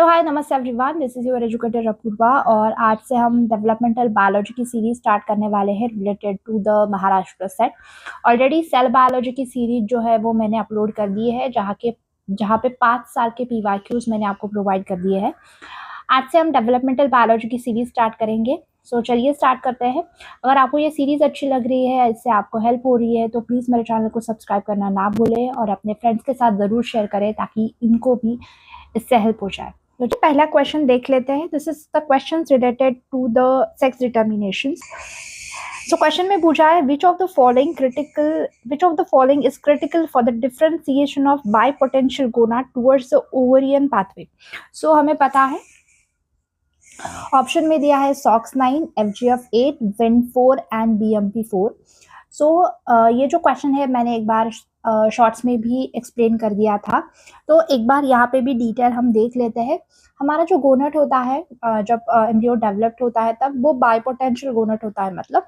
Hello hi नमस्ते everyone, this is your educator Apoorva और आज से हम डेवलपमेंटल बायोलॉजी की सीरीज स्टार्ट करने वाले हैं related to the Maharashtra SET. Already cell biology की सीरीज जो है वो मैंने अपलोड कर दी है, जहाँ पे 5 साल के पीवाईक्यूज मैंने आपको प्रोवाइड कर दिए हैं। आज से हम डेवलपमेंटल बायोलॉजी की सीरीज स्टार्ट करेंगे। सो चलिए स्टार्ट करते हैं। अगर आपको ये सीरीज अच्छी लग रही है, इससे आपको हेल्प हो रही है, तो प्लीज़ मेरे चैनल को सब्सक्राइब करना ना भूलें और अपने फ्रेंड्स के साथ ज़रूर शेयर करें ताकि इनको भी इससे हेल्प हो जाए। तो पहला क्वेश्चन देख लेते हैं। This is the question related to the sex determination. So question में पूछा है which of the following is critical for the differentiation of bipotential gonad towards the ovarian pathway। So हमें पता है ऑप्शन में दिया है SOX9, FGF8, Wnt4 and BMP4। सो ये जो क्वेश्चन है मैंने एक बार शॉर्ट्स में भी एक्सप्लेन कर दिया था, तो एक बार यहाँ पे भी डिटेल हम देख लेते हैं। हमारा जो गोनट होता है जब एम्ब्रियो डेवलप्ड होता है तब वो बाइपोटेंशियल गोनट होता है, मतलब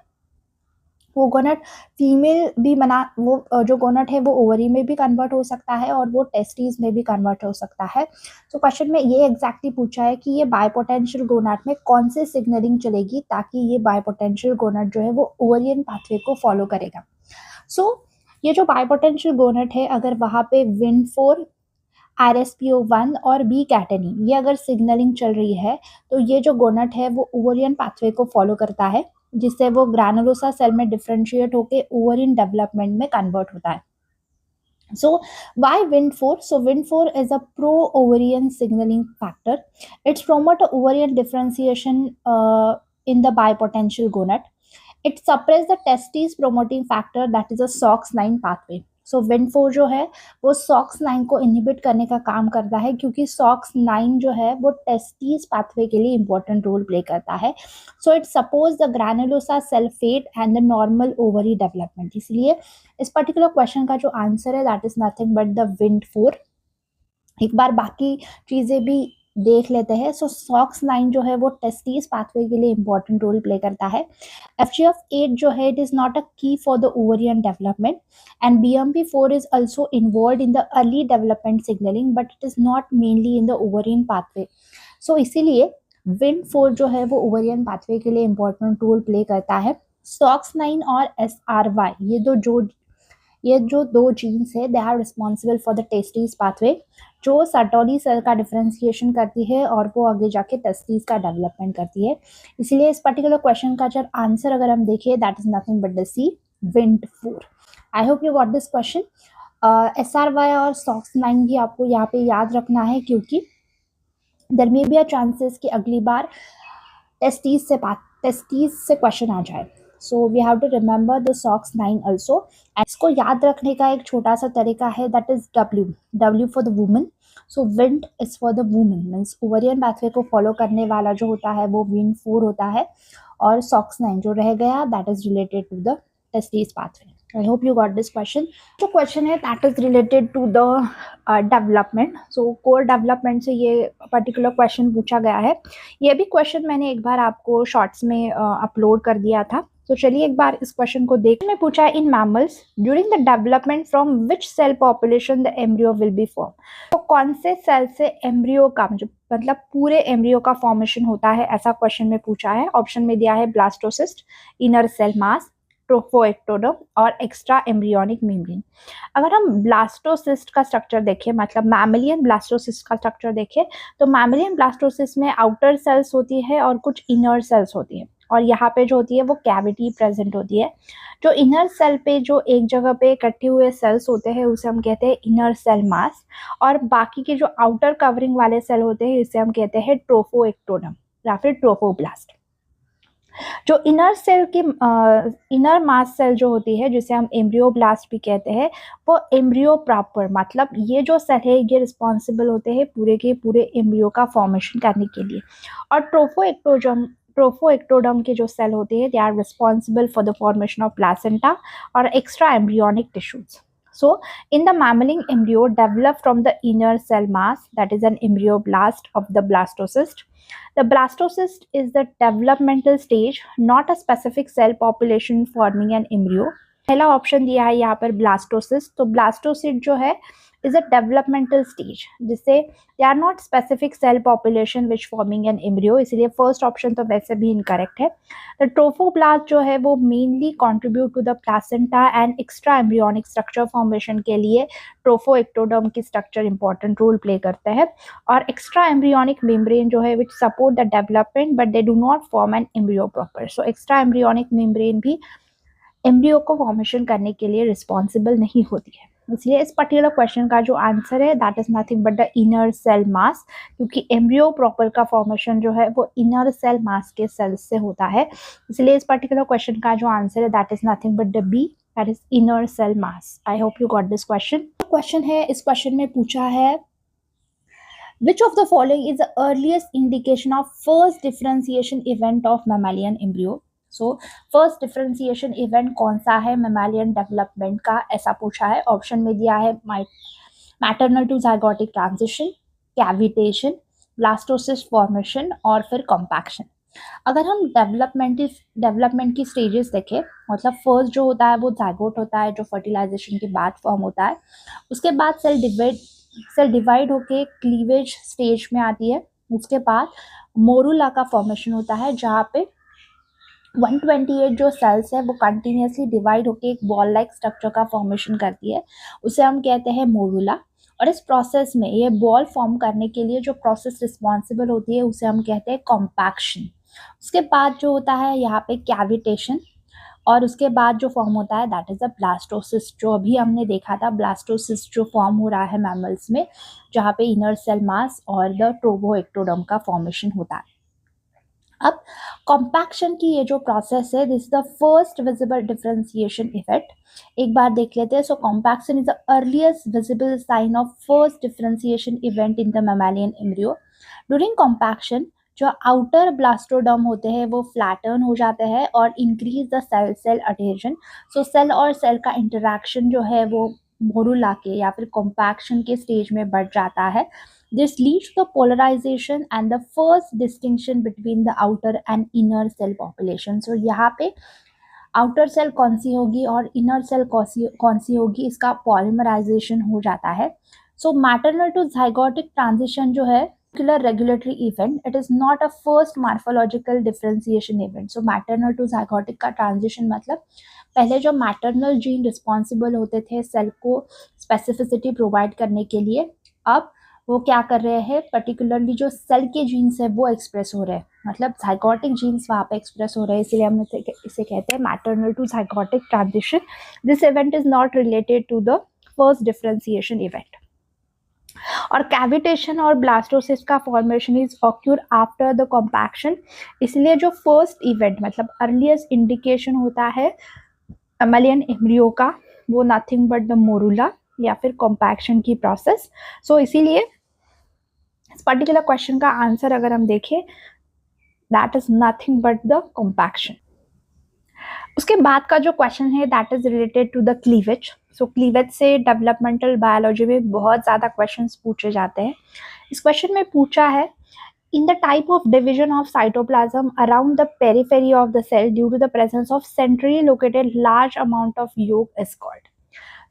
वो गोनट फीमेल भी वो जो गोनट है वो ओवरी में भी कन्वर्ट हो सकता है और वो टेस्टिस में भी कन्वर्ट हो सकता है। तो क्वेश्चन में ये एग्जैक्टली पूछा है कि ये बाइपोटेंशियल गोनट में कौन से सिग्नलिंग चलेगी ताकि ये बाइपोटेंशियल गोनट जो है वो ओवरियन पाथवे को फॉलो करेगा। सो ये जो बाइपोटेंशियल गोनट है, अगर वहाँ पे Wnt4, RSPO1 और B कैटेनिन ये अगर सिग्नलिंग चल रही है तो ये जो गोनट है वो ओवरियन पाथवे को फॉलो करता है, जिससे वो ग्रैनुलोसा सेल में डिफरेंशिएट होके ओवरियन डेवलपमेंट में कन्वर्ट होता है। So why Wnt4? So Wnt4 is a pro-ovarian signaling factor. It's promote ovarian differentiation in the bipotential gonad. It suppress the testis promoting factor, that is a SOX9 pathway. So Wnt4 जो है वो SOX9 को inhibit करने का काम करता है, क्योंकि SOX9 जो है वो टेस्टिस पाथवे के लिए इंपॉर्टेंट रोल प्ले करता है। So it suppose the granulosa cell fate and the normal ovary development. इसलिए इस पर्टिकुलर क्वेश्चन का जो आंसर है that is nothing but the Wnt4। एक बार बाकी चीज़ें भी देख लेते हैं। सो SOX9 जो है वो टेस्टिस पाथवे के लिए इंपॉर्टेंट रोल प्ले करता है। FGF8 जो है it is not a key for the ovarian development and BMP4 is also involve in the early development signalling but it is not mainly in the ovarian pathway. So इसीलिए Wnt4 जो है वो ovarian pathway के लिए important role play करता है। SOX9 और SRY ये जो दो जीन्स है they are responsible for the testis pathway, जो सर्टोली सेल का डिफरेंशिएशन करती है और वो आगे जाके टेस्टिस का डेवलपमेंट करती है। इसीलिए इस पर्टिकुलर क्वेश्चन का जब आंसर अगर हम देखें that is nothing but the C, Wnt4। I hope you got this question. SRY और SOX9 भी आपको यहाँ पे याद रखना है, क्योंकि there may be a chances कि अगली बार टेस्टिस से क्वेश्चन आ जाए। So we have to remember the SOX9 also. इसको याद रखने का एक छोटा सा तरीका है, that is W for the woman. So Wnt is for the woman, means ovarian pathway को फॉलो करने वाला जो होता है वो Wnt4 होता है, और SOX9 जो रह गया that is related to the testis pathway. I hope you got this question. जो क्वेश्चन है that is related to the development. So core development से ये पर्टिकुलर क्वेश्चन पूछा गया है। ये भी क्वेश्चन मैंने एक बार आपको शॉर्ट्स में अपलोड कर दिया था। तो चलिए एक बार इस क्वेश्चन को देखने में पूछा है in mammals during the development from which cell population the embryo will be form. तो कौन से सेल से एम्ब्रियो का मतलब पूरे एम्ब्रियो का फॉर्मेशन होता है, ऐसा क्वेश्चन में पूछा है। ऑप्शन में दिया है blastocyst, inner cell mass, trophoectoderm और एक्स्ट्रा एम्ब्रियोनिक मेम्ब्रेन। अगर हम ब्लास्टोसिस्ट का स्ट्रक्चर देखें, मतलब मैमेलियन ब्लास्टोसिस्ट का स्ट्रक्चर देखें, तो मैमेलियन ब्लास्टोसिस्ट में आउटर सेल्स होती है और कुछ इनर सेल्स होती है, और यहाँ पे जो होती है वो कैविटी प्रेजेंट होती है। जो इनर सेल पे जो एक जगह पे इकट्ठे हुए सेल्स होते हैं उसे हम कहते हैं इनर सेल मास, और बाकी के जो आउटर कवरिंग वाले सेल होते हैं इसे हम कहते हैं ट्रोफोएक्टोडर्म या फिर ट्रोफोब्लास्ट। जो इनर सेल की इनर मास सेल जो होती है, जिसे हम एम्ब्रियोब्लास्ट भी कहते हैं, वो एम्ब्रियो प्रॉपर, मतलब ये जो सेल है ये रिस्पॉन्सिबल होते हैं पूरे के पूरे एम्ब्रियो का फॉर्मेशन करने के लिए। और ट्रोफोएक्टोडर्म के जो सेल होते हैं they are responsible for the formation of placenta और extra embryonic tissues. So in the mammalian embryo develop from the inner cell mass, that is an embryoblast of the blastocyst. The blastocyst is the developmental stage, not a specific cell population forming an embryo. पहला option दिया है यहाँ पर blastocyst. तो blastocyst जो है is a developmental stage, जिससे they are not specific cell population which forming an embryo, इसलिए फर्स्ट ऑप्शन तो वैसे भी इनकरेक्ट है. The trophoblast जो है वो mainly contribute to the placenta and extra embryonic structure formation के लिए ट्रोफोएक्टोडर्म की स्ट्रक्चर इंपॉर्टेंट रोल प्ले करते हैं, और एक्स्ट्रा एम्ब्रियोनिक मेम्ब्रेन जो है विच support the development but they do not form an embryo proper. So extra embryonic membrane भी embryo को फॉर्मेशन करने के लिए रिस्पॉन्सिबल नहीं होती है. इसलिए इस पर्टिकुलर क्वेश्चन का जो आंसर है that is nothing but the inner cell mass, क्योंकि एम्ब्रियो प्रॉपर का फॉर्मेशन जो है वो इनर सेल मास के सेल्स से होता है. इसलिए इस पर्टिकुलर क्वेश्चन का जो आंसर है that is nothing but the B, that is inner cell mass. I hope you got this question. Question है, इस क्वेश्चन में पूछा है which of the following is the earliest indication of first differentiation event of mammalian embryo. So first differentiation event कौन सा है mammalian development का, ऐसा पूछा है. ऑप्शन में दिया है maternal to zygotic transition, cavitation, blastocyst formation और फिर compaction. अगर हम डेवलपमेंट की स्टेजेस देखें, मतलब फर्स्ट जो होता है वो जाइगोट होता है जो फर्टिलाइजेशन के बाद फॉर्म होता है. उसके बाद सेल डिवाइड होके क्लीवेज स्टेज में आती है. उसके बाद मोरुला का फॉर्मेशन होता है जहाँ पे 128 जो सेल्स है वो कंटिन्यूसली डिवाइड होके एक बॉल लाइक स्ट्रक्चर का फॉर्मेशन करती है, उसे हम कहते हैं मोरुला. और इस प्रोसेस में ये बॉल फॉर्म करने के लिए जो प्रोसेस रिस्पॉन्सिबल होती है उसे हम कहते हैं कॉम्पैक्शन. उसके बाद जो होता है यहाँ पे कैविटेशन, और उसके बाद जो फॉर्म होता है दैट इज अ ब्लास्टोसिस्ट, जो अभी हमने देखा था. ब्लास्टोसिस्ट जो फॉर्म हो रहा है मैमल्स में, जहाँ पे इनर सेल मास और द ट्रोफोएक्टोडर्म का फॉर्मेशन होता है. अब कॉम्पैक्शन की ये जो प्रोसेस है this is the first visible differentiation effect. एक बार देख लेते हैं. So compaction is the earliest visible sign of first differentiation event in the mammalian embryo. During compaction जो आउटर ब्लास्टोडर्म होते हैं वो फ्लैटर्न हो जाते हैं और increase the cell cell adhesion. So cell और सेल का इंटरैक्शन जो है वो मोरुला के या फिर कॉम्पैक्शन के स्टेज में बढ़ जाता है. This leads to the polarisation and the first distinction between the outer and inner cell population. So यहाँ पे आउटर सेल कौन सी होगी और इनर सेल कौन सी होगी, इसका पॉलीमराइजेशन हो जाता है. सो मैटरनल टू जाइगोटिक ट्रांजिशन जो है regulatory event, it is not a first morphological differentiation event. So maternal to zygotic का ट्रांजिशन मतलब पहले जो मैटरनल जीन रिस्पॉन्सिबल होते थे सेल को स्पेसिफिसिटी प्रोवाइड करने के लिए, अब वो क्या कर रहे हैं, पर्टिकुलरली जो सेल के जीन्स है वो एक्सप्रेस हो रहे हैं, मतलब जाइगोटिक जीन्स वहाँ पे एक्सप्रेस हो रहे हैं, इसलिए हम इसे कहते हैं maternal to zygotic transition. This event is not related to the first differentiation event. और कैविटेशन और ब्लास्टोसिस्ट का formation is occur after the compaction. इसलिए जो फर्स्ट इवेंट मतलब अर्लीस्ट इंडिकेशन होता है मैमेलियन एम्ब्रियो का वो नथिंग बट द मोरुला या फिर कॉम्पैक्शन की प्रोसेस. सो इसीलिए इस पर्टिकुलर क्वेश्चन का आंसर अगर हम देखें that is nothing but the compaction. उसके बाद का जो क्वेश्चन है that is related to the cleavage. So cleavage से डेवलपमेंटल बायोलॉजी में बहुत ज़्यादा क्वेश्चंस पूछे जाते हैं. इस क्वेश्चन में पूछा है in the type of division of cytoplasm around the periphery of the cell due to the presence of centrally located large amount of yolk is called.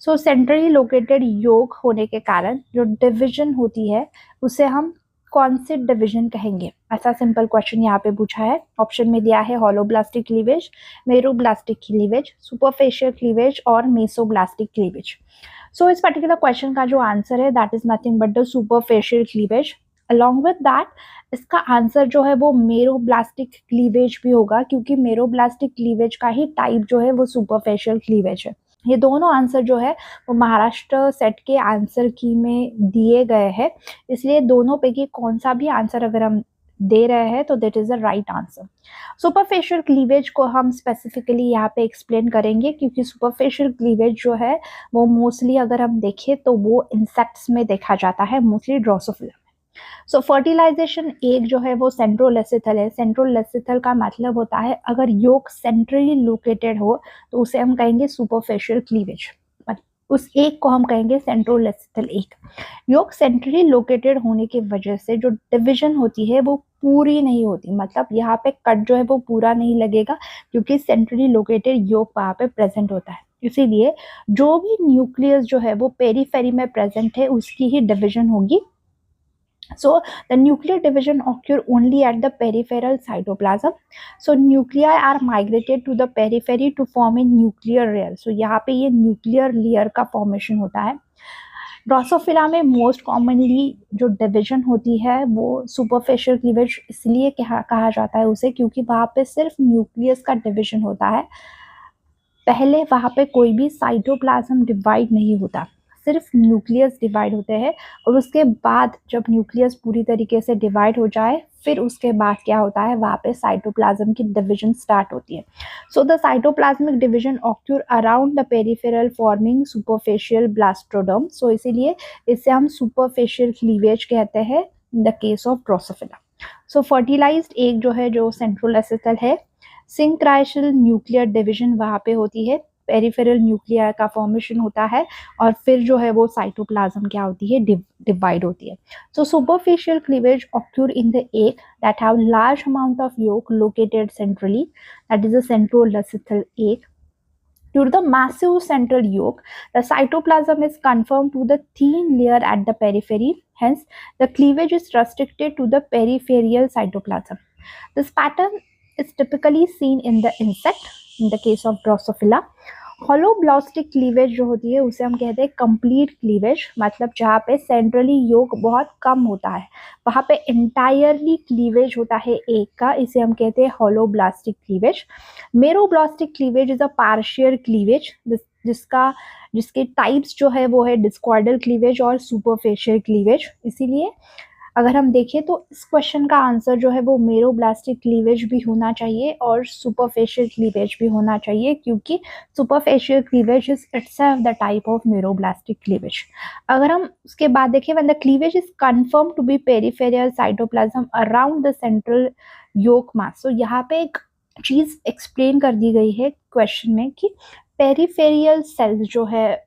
So centrally located yolk होने के कारण जो division होती है उसे हम कौन से डिवीजन कहेंगे, ऐसा सिंपल क्वेश्चन यहाँ पे पूछा है. ऑप्शन में दिया है holoblastic cleavage, meroblastic cleavage, सुपरफेशियल cleavage और मेसोब्लास्टिक क्लीवेज. सो इस पर्टिकुलर क्वेश्चन का जो आंसर है that is nothing but the superficial cleavage. Along with that इसका आंसर जो है वो मेरोब्लास्टिक क्लीवेज भी होगा, क्योंकि मेरोब्लास्टिक क्लीवेज का ही टाइप जो है वो सुपरफेशियल क्लीवेज है. ये दोनों आंसर जो है वो महाराष्ट्र सेट के आंसर की में दिए गए हैं, इसलिए दोनों पैकी कौन सा भी आंसर अगर हम दे रहे हैं तो that is the right answer. Superficial cleavage को हम स्पेसिफिकली यहाँ पे एक्सप्लेन करेंगे, क्योंकि सुपरफेशियल क्लीवेज जो है वो मोस्टली अगर हम देखें तो वो इंसेक्ट्स में देखा जाता है, मोस्टली ड्रोसोफिला. सो फर्टिलाइजेशन एक जो है वो सेंट्रोलेसिथल है. सेंट्रोलेसिथल का मतलब होता है अगर योग सेंट्रली लोकेटेड हो तो उसे हम कहेंगे सुपरफेशियल क्लीवेज, उस एक को हम कहेंगे सेंट्रोलेसिथल एक. योग सेंट्रली लोकेटेड होने की वजह से जो डिविजन होती है वो पूरी नहीं होती, मतलब यहाँ पे कट जो है वो पूरा नहीं लगेगा क्योंकि सेंट्रली लोकेटेड योग वहाँ पे प्रेजेंट होता है. इसीलिए जो भी न्यूक्लियस जो है वो पेरीफेरी में प्रेजेंट है उसकी ही डिवीजन होगी. So the nuclear division occur only at the peripheral cytoplasm. So nuclei are migrated to the periphery to form a nuclear layer. So यहाँ पे ये nuclear layer का formation होता है. ड्रोसोफिला में मोस्ट कॉमनली जो डिवीजन होती है वो सुपरफिशियल क्लीवेज इसलिए कहा जाता है उसे क्योंकि वहाँ पे सिर्फ न्यूक्लियस का डिवीजन होता है. पहले वहाँ पे कोई भी साइटोप्लाज्म डिवाइड नहीं होता, सिर्फ न्यूक्लियस डिवाइड होते हैं और उसके बाद जब न्यूक्लियस पूरी तरीके से डिवाइड हो जाए फिर उसके बाद क्या होता है वहाँ पे साइटोप्लाज्म की डिवीजन स्टार्ट होती है. So the cytoplasmic division occur around the peripheral forming superficial blastoderm. So इसीलिए इसे हम सुपरफिशियल क्लीवेज कहते हैं in the case of Drosophila. So fertilised egg जो है जो सेंट्रोल एसिटल है, सिंक्राइशल न्यूक्लियर डिवीजन वहाँ पे होती है, पेरिफेरल न्यूक्लियर का फॉर्मेशन होता है और फिर जो है वो साइटोप्लाज्म क्या होती है डिवाइड होती है. So superficial cleavage occur in the egg that have large amount of yolk located centrally, that is the central lecithal egg. Due to the massive central yolk, the cytoplasm is confined to the thin layer at the periphery. Hence, the cleavage is restricted to the peripheral cytoplasm. This pattern is typically seen in the insect, in the case of Drosophila. Holoblastic cleavage जो होती है उसे हम कहते हैं complete cleavage, मतलब जहाँ पे सेंट्रली योक बहुत कम होता है वहाँ पे इंटायरली क्लीवेज होता है एक का, इसे हम कहते हैं holoblastic cleavage. Meroblastic cleavage is a partial cleavage जिसके टाइप्स जो है वो है डिस्कॉर्डल क्लीवेज और सुपरफिशियल क्लीवेज. इसीलिए अगर हम देखें तो इस क्वेश्चन का आंसर जो है वो मेरोब्लास्टिक क्लीवेज भी होना चाहिए और सुपरफिशियल क्लीवेज भी होना चाहिए क्योंकि superficial cleavage is itself the type of meroblastic cleavage. अगर हम उसके बाद देखें when the cleavage is confirm to be peripheral cytoplasm around the central yolk mass. So यहाँ पे एक चीज एक्सप्लेन कर दी गई है क्वेश्चन में कि पेरिफेरियल सेल्स जो है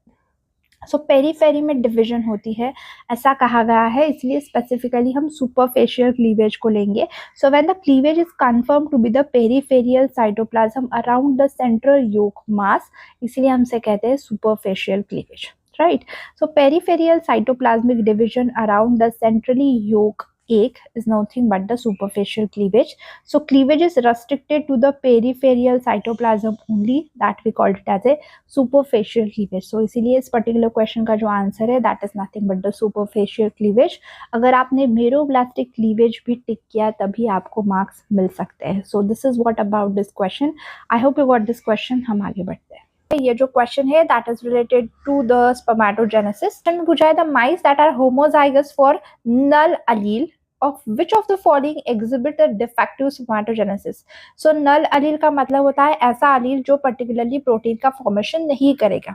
सो पेरीफेरी में डिवीजन होती है ऐसा कहा गया है, इसलिए स्पेसिफिकली हम सुपरफिशियल क्लीवेज को लेंगे. So when the cleavage is confirm to be the peripheral cytoplasm around the central yolk mass, इसलिए हमसे कहते हैं superficial cleavage, right. So peripheral cytoplasmic division around the centrally yolk egg is nothing but the superficial cleavage. So cleavage is restricted to the peripheral cytoplasm only, that we called it as a superficial cleavage. So इसीलिए इस particular question का जो answer है that is nothing but the superficial cleavage. अगर आपने मेरोब्लास्टिक cleavage भी टिक किया तभी आपको मार्क्स मिल सकते हैं. So this is what about this question. I hope you got this question. हम आगे बढ़ते हैं. ये जो क्वेश्चन है that is related to the spermatogenesis. में पूछा है the mice that are homozygous for null allele of which of the following exhibit a defective spermatogenesis. So null allele का मतलब होता है ऐसा allele जो particularly प्रोटीन का फॉर्मेशन नहीं करेगा.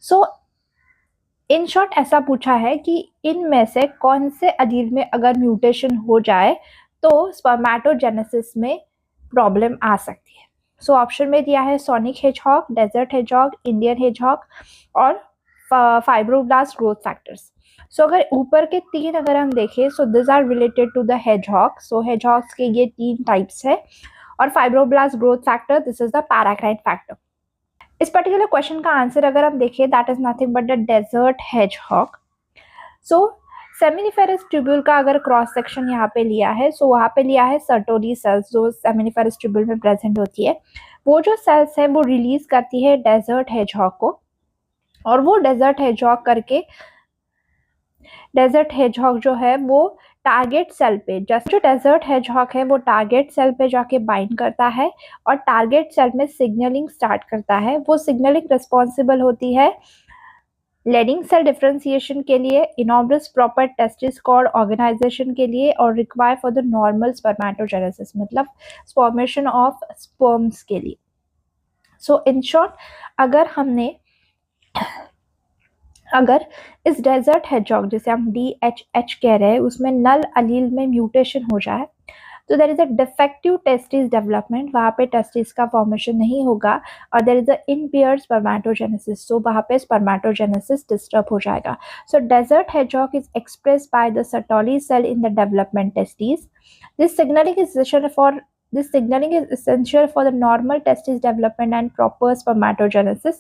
So इन शॉर्ट ऐसा पूछा है कि इनमें से कौन से allele में अगर म्यूटेशन हो जाए तो स्पर्मेटोजेनेसिस में प्रॉब्लम आ सकती है. सो ऑप्शन में दिया है sonic hedgehog, desert hedgehog, Indian hedgehog और फाइब्रोब्लास्ट ग्रोथ फैक्टर्स. सो अगर ऊपर के तीन अगर हम देखें so this are related to the hedgehog. So hedgehogs के ये तीन टाइप्स है और fibroblast growth factor this is the paracrine factor. इस पर्टिकुलर क्वेश्चन का आंसर अगर हम देखें that is nothing but the desert hedgehog. So seminiferous tubule का अगर क्रॉस सेक्शन यहाँ पे लिया है सो वहाँ पे लिया है सर्टोरी सेल्स जो सेमिनिफेरस ट्यूब्यूल में प्रेजेंट होती है. वो जो सेल्स है वो रिलीज करती है डेजर्ट हेजहॉग को और वो डेजर्ट हेजहॉग करके डेजर्ट हेजहॉग जो है वो टारगेट सेल पे जस्ट जो डेजर्ट हेजहॉग है वो टारगेट सेल पे जाके बाइंड करता है और टारगेट सेल में सिग्नलिंग स्टार्ट करता है. वो सिग्नलिंग रिस्पॉन्सिबल होती है लेडिंग सेल डिफरेंशिएशन के लिए, इनॉर्बस प्रॉपर टेस्टिस कॉर्ड ऑर्गेनाइजेशन के लिए और require for the normal spermatogenesis मतलब फॉर्मेशन ऑफ स्पर्म्स के लिए. सो इन शॉर्ट अगर इस डेजर्ट हेजहॉग जिसे हम DHH कह रहे हैं उसमें नल अलील में म्यूटेशन हो जाए तो there is a defective testis development, वहाँ पे टेस्टिस का फॉर्मेशन नहीं होगा और there is a impaired spermatogenesis. So वहाँ पे स्पर्मेटोजेनेसिस डिस्टर्ब हो जाएगा. So desert hedgehog is expressed by the Sertoli cell in the development testis. This signalling is essential for the normal testis development and proper spermatogenesis.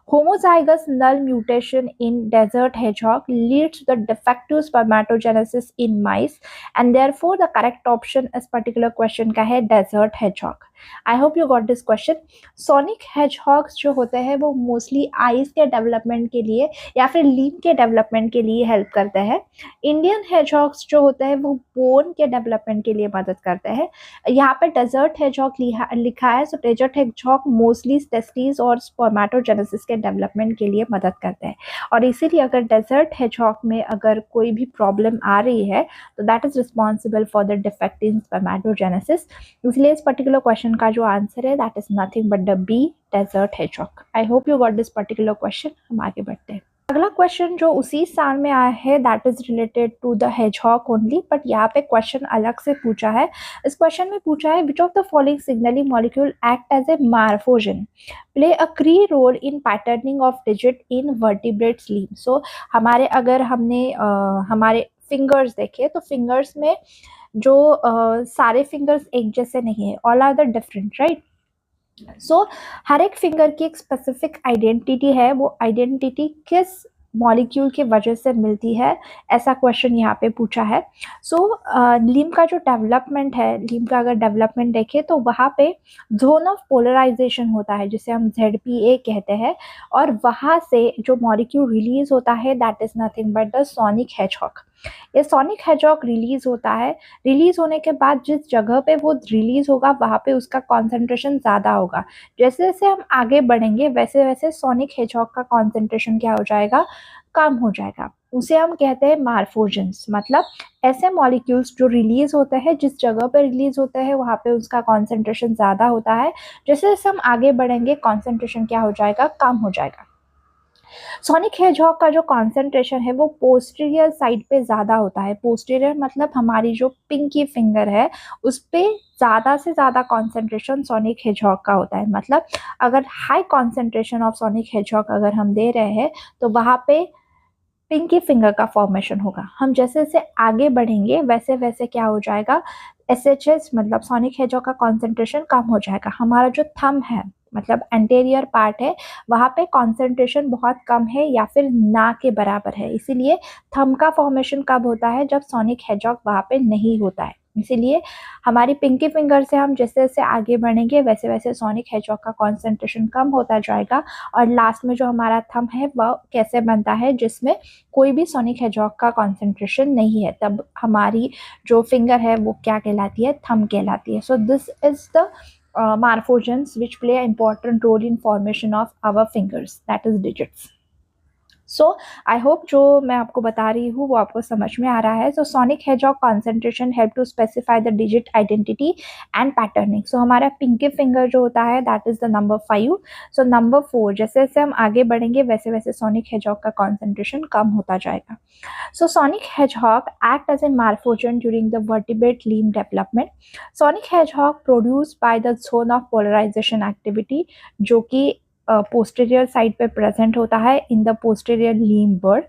Homozygous null mutation in desert hedgehog leads to the defective spermatogenesis in mice, and therefore the correct option इस particular question का है desert hedgehog. I hope you got this question. Sonic hedgehogs जो होते हैं वो mostly eyes के development के लिए या फिर लीम के डेवलपमेंट के लिए हेल्प करते हैं. इंडियन hedgehogs जो होते हैं वो बोन के डेवलपमेंट के लिए मदद करते हैं. यहाँ पे डेजर्ट hedgehog लिखा है, सो डेजर्ट hedgehog मोस्टली टेस्टिस और स्पर्मेटोजेनेसिस के डेवलपमेंट के लिए मदद करते हैं. और इसीलिए अगर डेजर्ट hedgehog में अगर कोई भी प्रॉब्लम आ रही है तो that is responsible for the defect in spermatogenesis. इसलिए इस पर्टिकुलर क्वेश्चन का जो आंसर है that is nothing but the B, desert hedgehog. I hope you got this particular question. हम आगे बढ़ते हैं. अगला क्वेश्चन जो उसी साल में आया है that is related to the hedgehog only, but यहाँ पे क्वेश्चन अलग से पूछा है. इस क्वेश्चन में पूछा है which of the following signalling molecule act as a morphogen, play a key role in patterning of digit in vertebrates limb. So हमारे अगर हमने हमारे फिंगर्स देखे तो फिंगर्स में जो सारे फिंगर्स एक जैसे नहीं है, all are the different, right. So हर एक फिंगर की एक स्पेसिफिक आइडेंटिटी है, वो आइडेंटिटी किस मॉलिक्यूल की वजह से मिलती है, ऐसा क्वेश्चन यहाँ पे पूछा है. सो लीम का जो डेवलपमेंट है, लीम का अगर डेवलपमेंट देखें तो वहाँ पे जोन ऑफ पोलराइजेशन होता है जिसे हम ZPA कहते हैं, और वहाँ से जो मॉलिक्यूल रिलीज होता है that is nothing but the sonic hedgehog. ये सोनिक hedgehog रिलीज होता है. रिलीज होने के बाद जिस जगह पे वो रिलीज होगा वहाँ पे उसका कॉन्सेंट्रेशन ज़्यादा होगा. जैसे जैसे हम आगे बढ़ेंगे वैसे वैसे सोनिक hedgehog का कॉन्सेंट्रेशन क्या हो जाएगा, कम हो जाएगा. उसे हम कहते हैं मार्फोजेंस. मतलब ऐसे मॉलिक्यूल्स जो रिलीज होते हैं, जिस जगह पे रिलीज होते हैं वहाँ पे उसका कॉन्सेंट्रेशन ज़्यादा होता है. जैसे जैसे हम आगे बढ़ेंगे कॉन्सेंट्रेशन क्या हो जाएगा, कम हो जाएगा. सोनिक hedgehog का जो कॉन्सेंट्रेशन है वो पोस्टीरियर साइड पे ज़्यादा होता है. पोस्टीरियर मतलब हमारी जो पिंकी फिंगर है उस पे ज़्यादा से ज़्यादा कॉन्सेंट्रेशन सोनिक hedgehog का होता है. मतलब अगर high concentration of sonic hedgehog अगर हम दे रहे हैं तो वहाँ पे पिंकी फिंगर का फॉर्मेशन होगा. हम जैसे जैसे आगे बढ़ेंगे वैसे वैसे क्या हो जाएगा, SHS मतलब सोनिक hedgehog का कॉन्सेंट्रेशन कम हो जाएगा. हमारा जो थंब है मतलब एंटेरियर पार्ट है वहाँ पे कॉन्सेंट्रेशन बहुत कम है या फिर ना के बराबर है. इसीलिए थंब का फॉर्मेशन कब होता है, जब सोनिक hedgehog वहाँ पे नहीं होता है. इसीलिए हमारी पिंकी फिंगर से हम जैसे जैसे आगे बढ़ेंगे वैसे वैसे सोनिक hedgehog का कॉन्सेंट्रेशन कम होता जाएगा. और लास्ट में जो हमारा थंब है वह कैसे बनता है, जिसमें कोई भी सोनिक hedgehog का कॉन्सेंट्रेशन नहीं है, तब हमारी जो फिंगर है वो क्या कहलाती है, थंब कहलाती है. So this is the morphogens which play an important role in formation of our fingers, that is digits. So I hope जो मैं आपको बता रही हूँ वो आपको समझ में आ रहा है. So sonic hedgehog concentration help to specify the digit identity and patterning. So हमारा पिंकी फिंगर जो होता है that is the number 5. So number 4 जैसे जैसे हम आगे बढ़ेंगे वैसे वैसे सोनिक hedgehog का कॉन्सेंट्रेशन कम होता जाएगा. So sonic hedgehog act as a morphogen during the vertebrate limb development. Sonic hedgehog produced by the zone of polarization activity जो कि पोस्टीरियर साइड पे प्रेजेंट होता है in the posterior limb bud.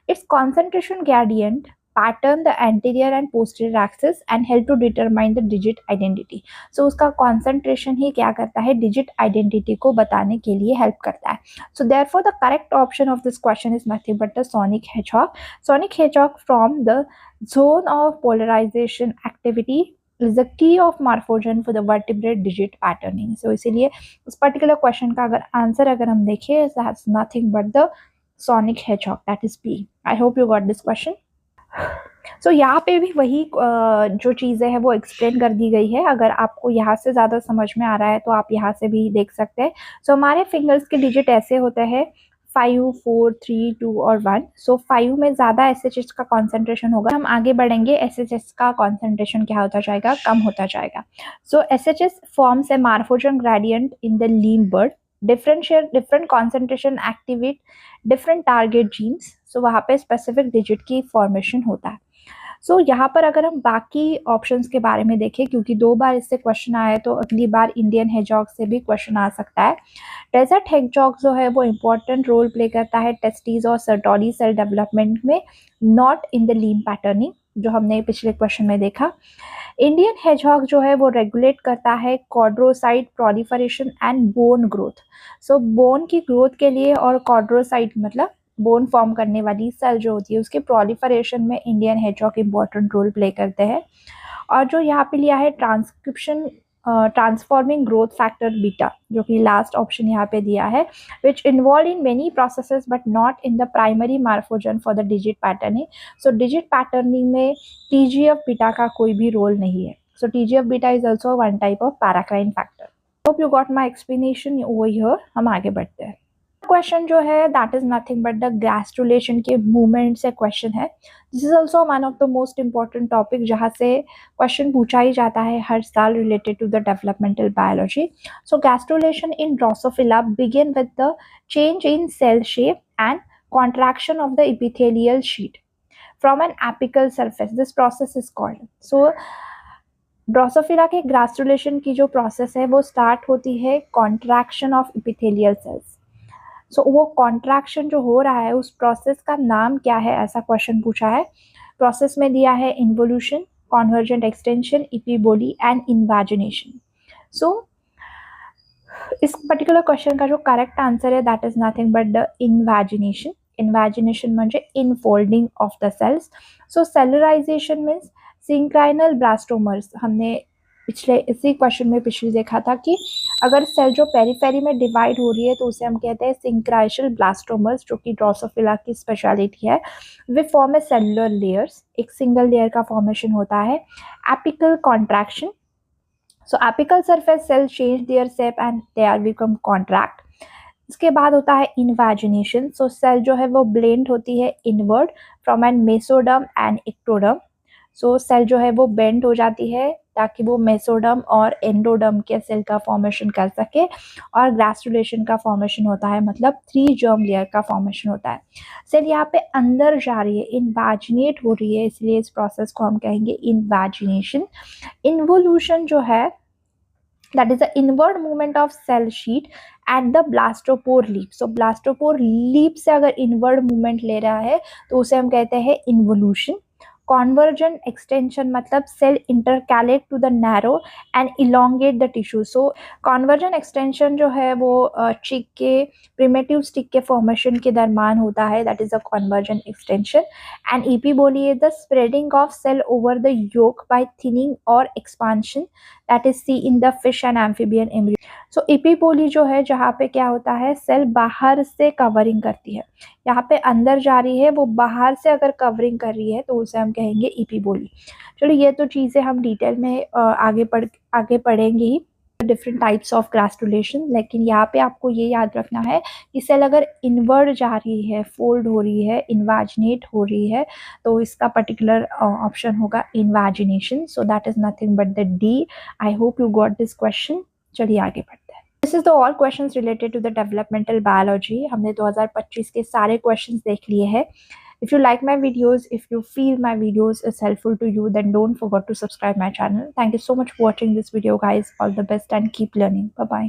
Its concentration gradient pattern the anterior and posterior axis and help to determine the digit identity. So उसका concentration ही क्या करता है, digit identity को बताने के लिए हेल्प करता है. So therefore the correct option of this question is nothing but the sonic hedgehog. Sonic hedgehog from the zone of polarisation activity is the key of morphogen for the vertebrate digit patterning. So इसीलिए इस particular question का अगर answer अगर हम देखें that's nothing but the sonic hedgehog, that is B. I hope you got this question. So यहाँ पे भी वही जो चीज़ें हैं वो एक्सप्लेन कर दी गई है. अगर आपको यहाँ से ज़्यादा समझ में आ रहा है तो आप यहाँ से भी देख सकते हैं. सो हमारे फिंगर्स के डिजिट ऐसे होते हैं 5, 4, 3, 2 और 1. सो 5 में ज़्यादा SHS का कॉन्सेंट्रेशन होगा. हम आगे बढ़ेंगे SHS का कॉन्सेंट्रेशन क्या होता जाएगा, कम होता जाएगा. So SHS forms a morphogen gradient in the limb bud. Different concentration activate different target genes. So वहाँ पे स्पेसिफिक डिजिट की फॉर्मेशन होता है. सो यहाँ पर अगर हम बाकी ऑप्शंस के बारे में देखें, क्योंकि 2 बार इससे क्वेश्चन आया है तो अगली बार इंडियन hedgehog से भी क्वेश्चन आ सकता है. डेजर्ट hedgehog जो है वो इम्पोर्टेंट रोल प्ले करता है टेस्टिस और सर्टोली सेल डेवलपमेंट में, नॉट इन द लीम पैटर्निंग. जो हमने पिछले क्वेश्चन में देखा। इंडियन हेजहॉग जो है वो रेगुलेट करता है chondrocyte proliferation and bone growth. So bone की ग्रोथ के लिए और कॉर्ड्रोसाइट मतलब बोन फॉर्म करने वाली सेल जो होती है उसके प्रोलिफरेशन में Indian hedgehog important role play करते हैं। और जो यहाँ पे लिया है transcription transforming growth factor beta, जो कि लास्ट ऑप्शन यहाँ पे दिया है, which involve in many processes but not in the primary morphogen for the digit patterning. So digit patterning में TGF बीटा का कोई भी रोल नहीं है। So TGF beta is also one type of paracrine factor. Hope you got my explanation over here. हम आगे बढ़ते हैं। क्वेश्चन जो है that is nothing but the gastrulation के मूवमेंट से क्वेश्चन है। This is also one of the most important topic जहाँ से क्वेश्चन पूछा ही जाता है हर साल related to the developmental biology. So gastrulation in Drosophila begin with the change in cell shape and contraction of the epithelial sheet from an apical surface. This process is called. So Drosophila के ग्रास्टुलेशन की जो process है वो start होती है contraction of epithelial cells. सो वो contraction जो हो रहा है उस प्रोसेस का नाम क्या है, ऐसा क्वेश्चन पूछा है। प्रोसेस में दिया है involution, convergent extension, epiboly and invagination. So इस पर्टिकुलर क्वेश्चन का जो करेक्ट आंसर है that is nothing but the invagination. Invagination म्हणजे infolding of the cells. So cellularisation means synchronal blastomeres. हमने पिछले इसी क्वेश्चन में पिछले देखा था कि अगर सेल जो पेरीफेरी में डिवाइड हो रही है तो उसे हम कहते हैं सिंक्राइशल ब्लास्टोमर्स, जो कि ड्रोसोफिला की स्पेशलिटी है। वे फॉर्म ए सेलुलर लेयर्स, एक सिंगल लेयर का फॉर्मेशन होता है। Apical contraction, so apical surface cell change their shape and they are become contract. इसके बाद होता है इन्वाजिनेशन। सो सेल जो है वो ब्लेंड होती है inward from an mesoderm and ectoderm. So cell जो है वो बेंड हो जाती है ताकि वो मेसोडर्म और एंडोडर्म के सेल का फॉर्मेशन कर सके। और ग्रास्टुलेशन का फॉर्मेशन होता है, मतलब 3 जर्म लेयर का फॉर्मेशन होता है। सेल यहाँ पे अंदर जा रही है, इन्वाजिनेट हो रही है, इसलिए इस प्रोसेस को हम कहेंगे इन्वाजिनेशन। इन्वोल्यूशन जो है that is the inward movement of cell sheet at the blastopore leaf. So blastopore leaf से अगर inward movement ले रहा है तो उसे हम कहते हैं involution. Convergent extension मतलब cell intercalate to the narrow and elongate the tissue. So convergent extension जो है वो चिक के primitive stick के formation के दरम्यान होता है, that is a convergent extension. And epiboli is the spreading of cell over the yolk by thinning or expansion, that is see in the fish and amphibian embryo. So epiboli जो है जहाँ पे क्या होता है, सेल बाहर से covering करती है, यहाँ पे अंदर जा रही है, वो बाहर से अगर कवरिंग कर रही है तो उसे हम कहेंगे ईपीबोली। चलो ये तो चीज़ें हम डिटेल में आगे पढ़ेंगे ही, डिफरेंट टाइप्स ऑफ ग्रास्टुलेशन। लेकिन यहाँ पे आपको ये याद रखना है कि सेल अगर इनवर्ड जा रही है, फोल्ड हो रही है, इन्वाजिनेट हो रही है, तो इसका पर्टिकुलर ऑप्शन होगा invagination. So that is nothing but the D. I hope you got this question. चलिए आगे बढ़ते हैं। This is the all questions related to the developmental biology. हमने 2025 के सारे क्वेश्चंस देख लिए हैं। If you like my videos, if you feel my videos is helpful to you, then don't forget to subscribe my channel. Thank you so much for watching this video, guys. All the best and keep learning. Bye bye.